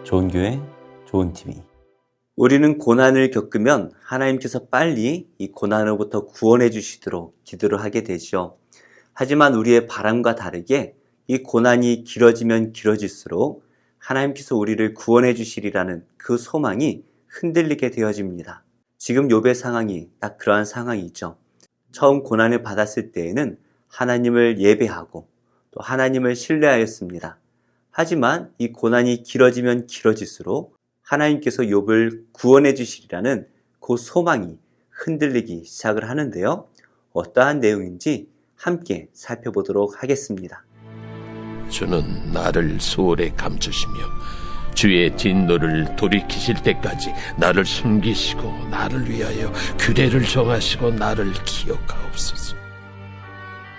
좋은 교회, 좋은 TV. 우리는 고난을 겪으면 하나님께서 빨리 이 고난으로부터 구원해 주시도록 기도를 하게 되죠. 하지만 우리의 바람과 다르게 이 고난이 길어지면 길어질수록 하나님께서 우리를 구원해 주시리라는 그 소망이 흔들리게 되어집니다. 지금 욥의 상황이 딱 그러한 상황이죠. 처음 고난을 받았을 때에는 하나님을 예배하고 또 하나님을 신뢰하였습니다. 하지만 이 고난이 길어지면 길어질수록 하나님께서 욥을 구원해 주시리라는 그 소망이 흔들리기 시작을 하는데요. 어떠한 내용인지 함께 살펴보도록 하겠습니다. 주는 나를 소홀에 감추시며 주의 진노를 돌이키실 때까지 나를 숨기시고 나를 위하여 규례를 정하시고 나를 기억하옵소서.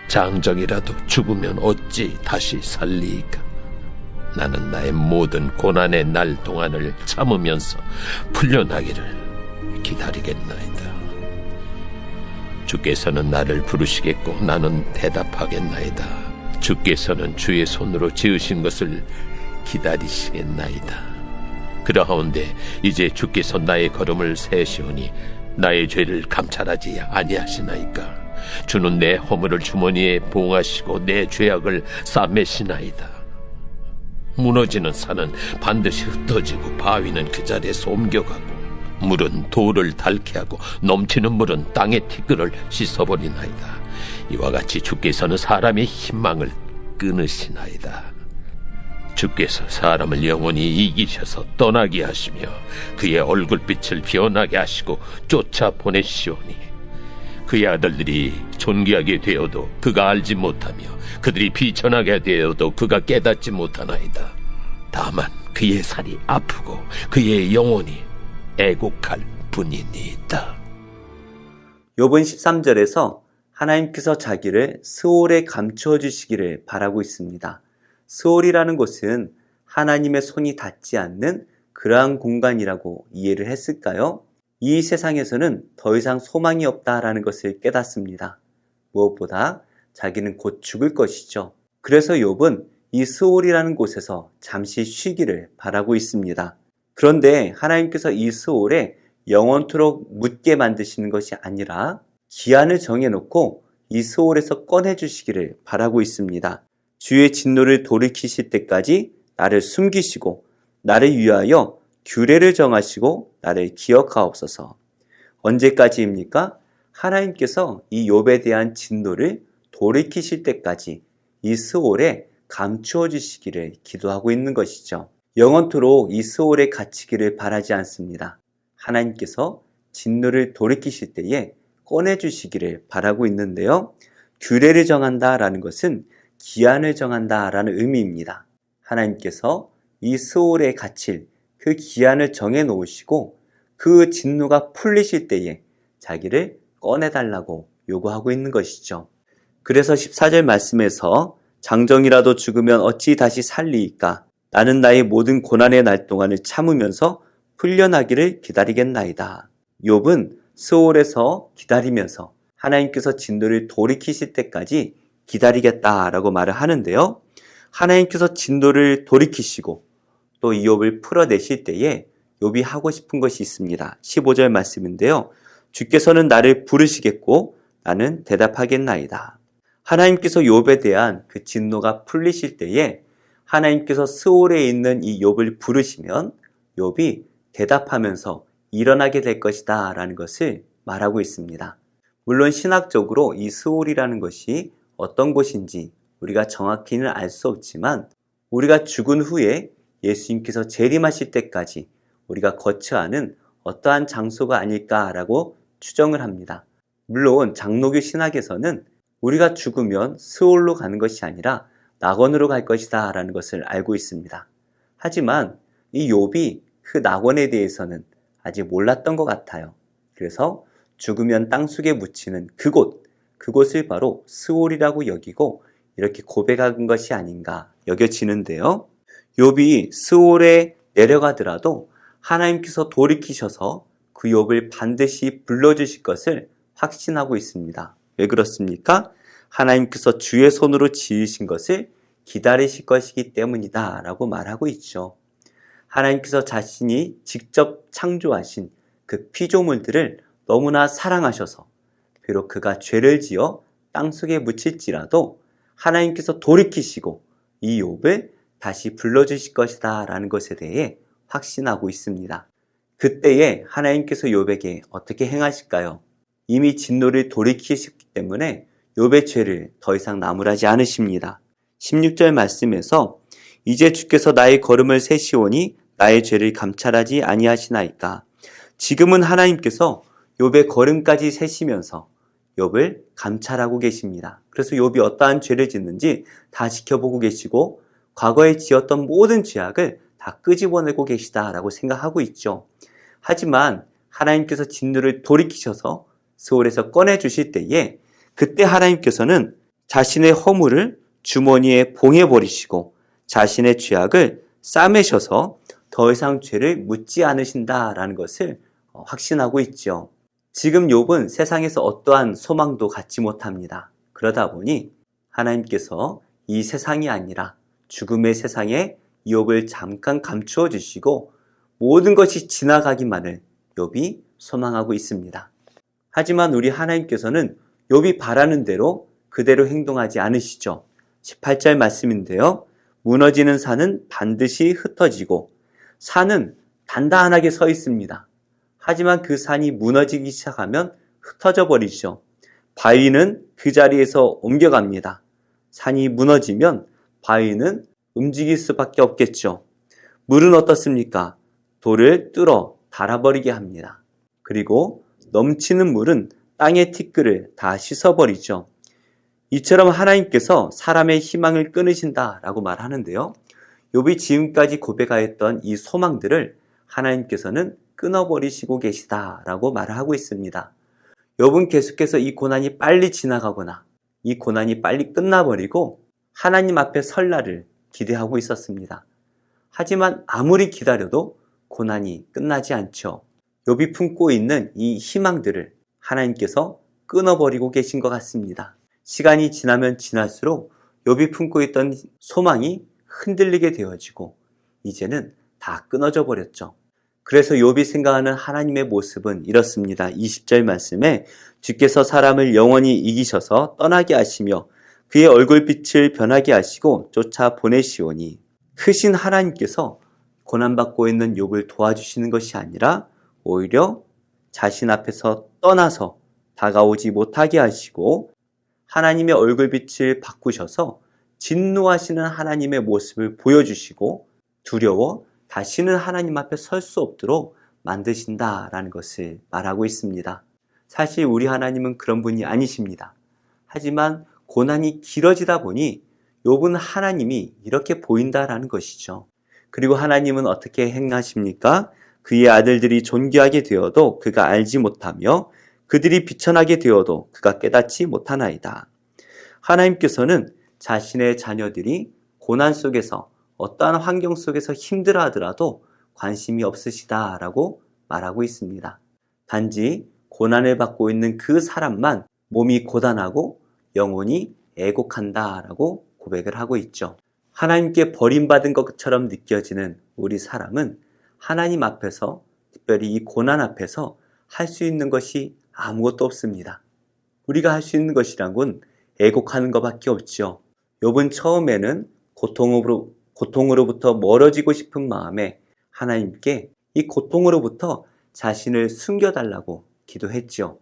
장정이라도 죽으면 어찌 다시 살리이까. 나는 나의 모든 고난의 날 동안을 참으면서 풀려나기를 기다리겠나이다. 주께서는 나를 부르시겠고 나는 대답하겠나이다. 주께서는 주의 손으로 지으신 것을 기다리시겠나이다. 그러하온데 이제 주께서 나의 걸음을 세시오니 나의 죄를 감찰하지 아니하시나이까. 주는 내 허물을 주머니에 봉하시고 내 죄악을 싸매시나이다. 무너지는 산은 반드시 흩어지고 바위는 그 자리에서 옮겨가고 물은 돌을 닳게 하고 넘치는 물은 땅의 티끌을 씻어버리나이다. 이와 같이 주께서는 사람의 희망을 끊으시나이다. 주께서 사람을 영원히 이기셔서 떠나게 하시며 그의 얼굴빛을 변하게 하시고 쫓아보내시오니 그의 아들들이 존귀하게 되어도 그가 알지 못하며 그들이 비천하게 되어도 그가 깨닫지 못하나이다. 다만 그의 살이 아프고 그의 영혼이 애곡할 뿐이니이다. 욥은 13절에서 하나님께서 자기를 스올에 감추어 주시기를 바라고 있습니다. 스올이라는 곳은 하나님의 손이 닿지 않는 그러한 공간이라고 이해를 했을까요? 이 세상에서는 더 이상 소망이 없다라는 것을 깨닫습니다. 무엇보다 자기는 곧 죽을 것이죠. 그래서 욥은 이 스올이라는 곳에서 잠시 쉬기를 바라고 있습니다. 그런데 하나님께서 이 스올에 영원토록 묻게 만드시는 것이 아니라 기한을 정해놓고 이 스올에서 꺼내주시기를 바라고 있습니다. 주의 진노를 돌이키실 때까지 나를 숨기시고 나를 위하여 규례를 정하시고 나를 기억하옵소서. 언제까지입니까? 하나님께서 이 욥에 대한 진노를 돌이키실 때까지 이 스올에 감추어 주시기를 기도하고 있는 것이죠. 영원토록 이 스올에 갇히기를 바라지 않습니다. 하나님께서 진노를 돌이키실 때에 꺼내주시기를 바라고 있는데요. 규례를 정한다라는 것은 기한을 정한다라는 의미입니다. 하나님께서 이 스올에 갇힐 그 기한을 정해 놓으시고 그 진노가 풀리실 때에 자기를 꺼내달라고 요구하고 있는 것이죠. 그래서 14절 말씀에서 장정이라도 죽으면 어찌 다시 살리이까. 나는 나의 모든 고난의 날 동안을 참으면서 풀려나기를 기다리겠나이다. 욥은 스올에서 기다리면서 하나님께서 진노를 돌이키실 때까지 기다리겠다라고 말을 하는데요. 하나님께서 진노를 돌이키시고 또 이 욥을 풀어내실 때에 욥이 하고 싶은 것이 있습니다. 15절 말씀인데요. 주께서는 나를 부르시겠고 나는 대답하겠나이다. 하나님께서 욥에 대한 그 진노가 풀리실 때에 하나님께서 스올에 있는 이 욥을 부르시면 욥이 대답하면서 일어나게 될 것이다 라는 것을 말하고 있습니다. 물론 신학적으로 이 스올이라는 것이 어떤 곳인지 우리가 정확히는 알 수 없지만 우리가 죽은 후에 예수님께서 재림하실 때까지 우리가 거쳐야 하는 어떠한 장소가 아닐까라고 추정을 합니다. 물론 장로교 신학에서는 우리가 죽으면 스올로 가는 것이 아니라 낙원으로 갈 것이다 라는 것을 알고 있습니다. 하지만 이 욥이 그 낙원에 대해서는 아직 몰랐던 것 같아요. 그래서 죽으면 땅속에 묻히는 그곳을 바로 스올이라고 여기고 이렇게 고백한 것이 아닌가 여겨지는데요. 욥이 스올에 내려가더라도 하나님께서 돌이키셔서 그 욥을 반드시 불러주실 것을 확신하고 있습니다. 왜 그렇습니까? 하나님께서 주의 손으로 지으신 것을 기다리실 것이기 때문이다 라고 말하고 있죠. 하나님께서 자신이 직접 창조하신 그 피조물들을 너무나 사랑하셔서 비록 그가 죄를 지어 땅속에 묻힐지라도 하나님께서 돌이키시고 이 욥을 다시 불러주실 것이다 라는 것에 대해 확신하고 있습니다. 그때에 하나님께서 욥에게 어떻게 행하실까요? 이미 진노를 돌이키셨기 때문에 욥의 죄를 더 이상 나무라지 않으십니다. 16절 말씀에서 이제 주께서 나의 걸음을 세시오니 나의 죄를 감찰하지 아니하시나이까. 지금은 하나님께서 욥의 걸음까지 세시면서 욥을 감찰하고 계십니다. 그래서 욥이 어떠한 죄를 짓는지 다 지켜보고 계시고 과거에 지었던 모든 죄악을 다 끄집어내고 계시다라고 생각하고 있죠. 하지만 하나님께서 진노를 돌이키셔서 스올에서 꺼내주실 때에 그때 하나님께서는 자신의 허물을 주머니에 봉해버리시고 자신의 죄악을 싸매셔서 더 이상 죄를 묻지 않으신다라는 것을 확신하고 있죠. 지금 욥은 세상에서 어떠한 소망도 갖지 못합니다. 그러다 보니 하나님께서 이 세상이 아니라 죽음의 세상에 욥을 잠깐 감추어 주시고 모든 것이 지나가기만을 욥이 소망하고 있습니다. 하지만 우리 하나님께서는 욥이 바라는 대로 그대로 행동하지 않으시죠. 18절 말씀인데요. 무너지는 산은 반드시 흩어지고 산은 단단하게 서 있습니다. 하지만 그 산이 무너지기 시작하면 흩어져 버리죠. 바위는 그 자리에서 옮겨갑니다. 산이 무너지면 바위는 움직일 수밖에 없겠죠. 물은 어떻습니까? 돌을 뚫어 닳아버리게 합니다. 그리고 넘치는 물은 땅의 티끌을 다 씻어버리죠. 이처럼 하나님께서 사람의 희망을 끊으신다라고 말하는데요. 욥이 지금까지 고백하였던 이 소망들을 하나님께서는 끊어버리시고 계시다라고 말을 하고 있습니다. 욥은 계속해서 이 고난이 빨리 지나가거나 이 고난이 빨리 끝나버리고 하나님 앞에 설 날을 기대하고 있었습니다. 하지만 아무리 기다려도 고난이 끝나지 않죠. 욥이 품고 있는 이 희망들을 하나님께서 끊어버리고 계신 것 같습니다. 시간이 지나면 지날수록 욥이 품고 있던 소망이 흔들리게 되어지고 이제는 다 끊어져 버렸죠. 그래서 욥이 생각하는 하나님의 모습은 이렇습니다. 20절 말씀에 주께서 사람을 영원히 이기셔서 떠나게 하시며 그의 얼굴빛을 변하게 하시고 쫓아 보내시오니 크신 하나님께서 고난받고 있는 욥을 도와주시는 것이 아니라 오히려 자신 앞에서 떠나서 다가오지 못하게 하시고 하나님의 얼굴빛을 바꾸셔서 진노하시는 하나님의 모습을 보여주시고 두려워 다시는 하나님 앞에 설 수 없도록 만드신다라는 것을 말하고 있습니다. 사실 우리 하나님은 그런 분이 아니십니다. 하지만 고난이 길어지다 보니 욥은 하나님이 이렇게 보인다라는 것이죠. 그리고 하나님은 어떻게 행하십니까? 그의 아들들이 존귀하게 되어도 그가 알지 못하며 그들이 비천하게 되어도 그가 깨닫지 못하나이다. 하나님께서는 자신의 자녀들이 고난 속에서 어떠한 환경 속에서 힘들어 하더라도 관심이 없으시다라고 말하고 있습니다. 단지 고난을 받고 있는 그 사람만 몸이 고단하고 영혼이 애곡한다라고 고백을 하고 있죠. 하나님께 버림받은 것처럼 느껴지는 우리 사람은 하나님 앞에서, 특별히 이 고난 앞에서 할 수 있는 것이 아무것도 없습니다. 우리가 할 수 있는 것이란 건 애곡하는 것밖에 없죠. 욥은 처음에는 고통으로부터 멀어지고 싶은 마음에 하나님께 이 고통으로부터 자신을 숨겨달라고 기도했죠.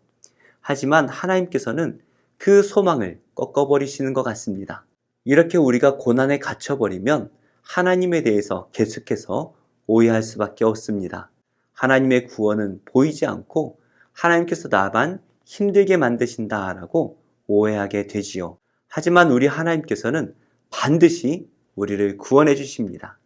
하지만 하나님께서는 그 소망을 꺾어버리시는 것 같습니다. 이렇게 우리가 고난에 갇혀버리면 하나님에 대해서 계속해서 오해할 수밖에 없습니다. 하나님의 구원은 보이지 않고 하나님께서 나만 힘들게 만드신다라고 오해하게 되지요. 하지만 우리 하나님께서는 반드시 우리를 구원해 주십니다.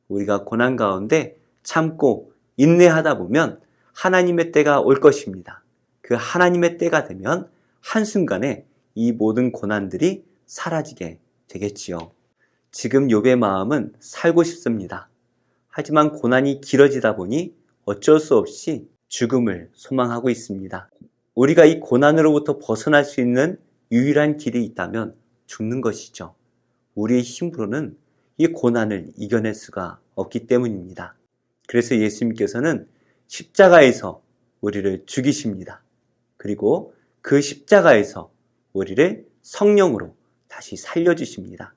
우리가 고난 가운데 참고 인내하다 보면 하나님의 때가 올 것입니다. 그 하나님의 때가 되면 한순간에 이 모든 고난들이 사라지게 되겠지요. 지금 욥의 마음은 살고 싶습니다. 하지만 고난이 길어지다 보니 어쩔 수 없이 죽음을 소망하고 있습니다. 우리가 이 고난으로부터 벗어날 수 있는 유일한 길이 있다면 죽는 것이죠. 우리의 힘으로는 이 고난을 이겨낼 수가 없기 때문입니다. 그래서 예수님께서는 십자가에서 우리를 죽이십니다. 그리고 그 십자가에서 우리를 성령으로 다시 살려주십니다.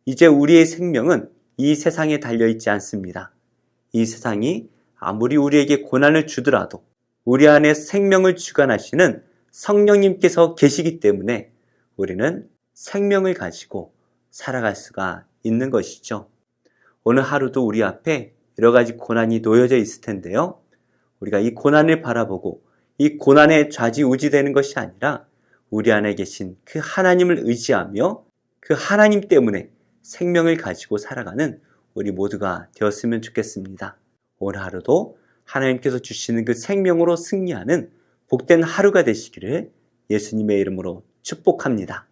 이제 우리의 생명은 이 세상에 달려있지 않습니다. 이 세상이 아무리 우리에게 고난을 주더라도 우리 안에 생명을 주관하시는 성령님께서 계시기 때문에 우리는 생명을 가지고 살아갈 수가 있는 것이죠. 오늘 하루도 우리 앞에 여러 가지 고난이 놓여져 있을 텐데요. 우리가 이 고난을 바라보고 이 고난에 좌지우지되는 것이 아니라 우리 안에 계신 그 하나님을 의지하며 그 하나님 때문에 생명을 가지고 살아가는 우리 모두가 되었으면 좋겠습니다. 오늘 하루도 하나님께서 주시는 그 생명으로 승리하는 복된 하루가 되시기를 예수님의 이름으로 축복합니다.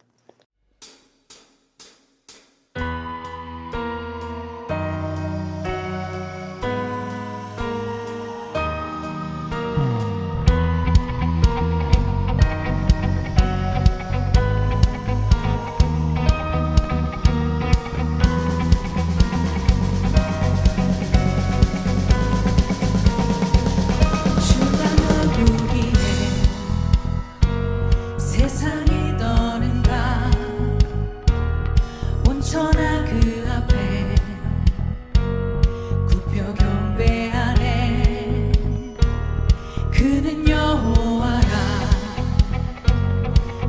세상이 떠는가 온천한 그 앞에 굽혀 경배하네. 그는 여호와라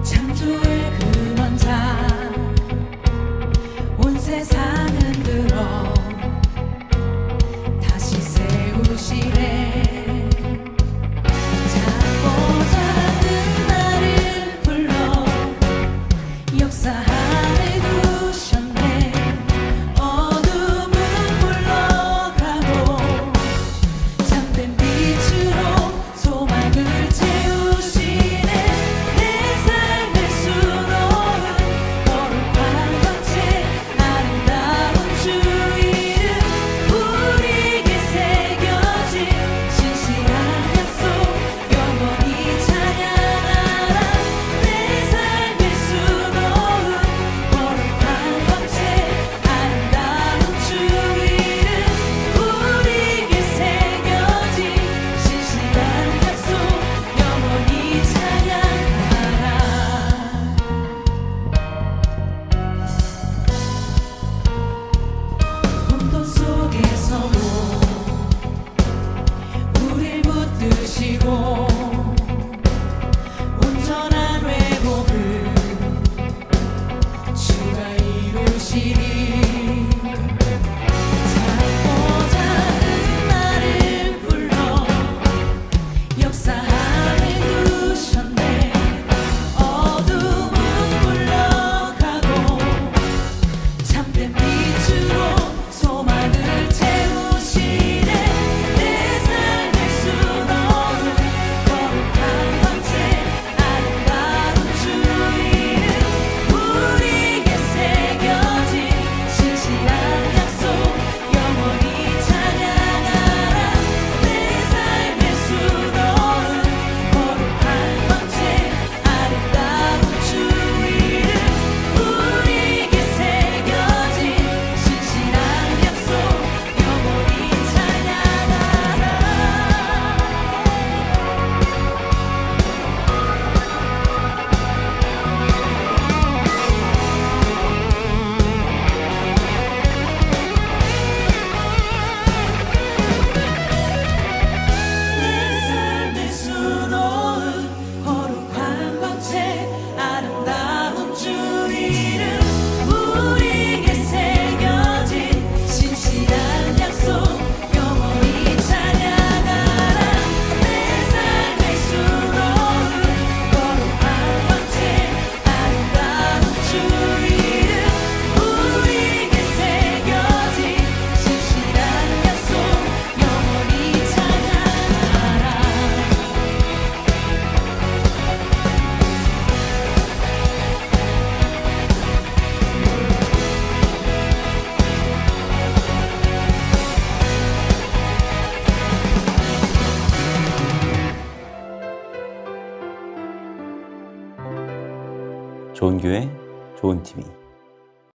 창조의 근원자 온 세상은 들어 다시 세우시네. 온전한 회복을 주가 이루시리. 작고 작은 나를 불러 역사하에 두셨네. 어둠은 물러가고 참된 빛으로 소망을 채우시네. 내 삶의 수놓은 거룩한 광채 아름다운 주 이름 우리에게 새겨진 신실한 약속 영원히 찬양하라. 내 삶의 수놓은 거룩한 광채 아름다운 주 이름 우리에게 새겨진 신실한 약속 영원히 찬양하라. 내 삶의 수놓은 거룩한 광채 아름다운 주 이름 우리에게 새겨진 신실한 약속 영원히 찬양하라. 내 삶의 수놓은 거룩한 광채 아름다운 주 이름 우리에게 새겨진 신실한 약속 영원히 찬양하라. 좋은 교회, 좋은 TV.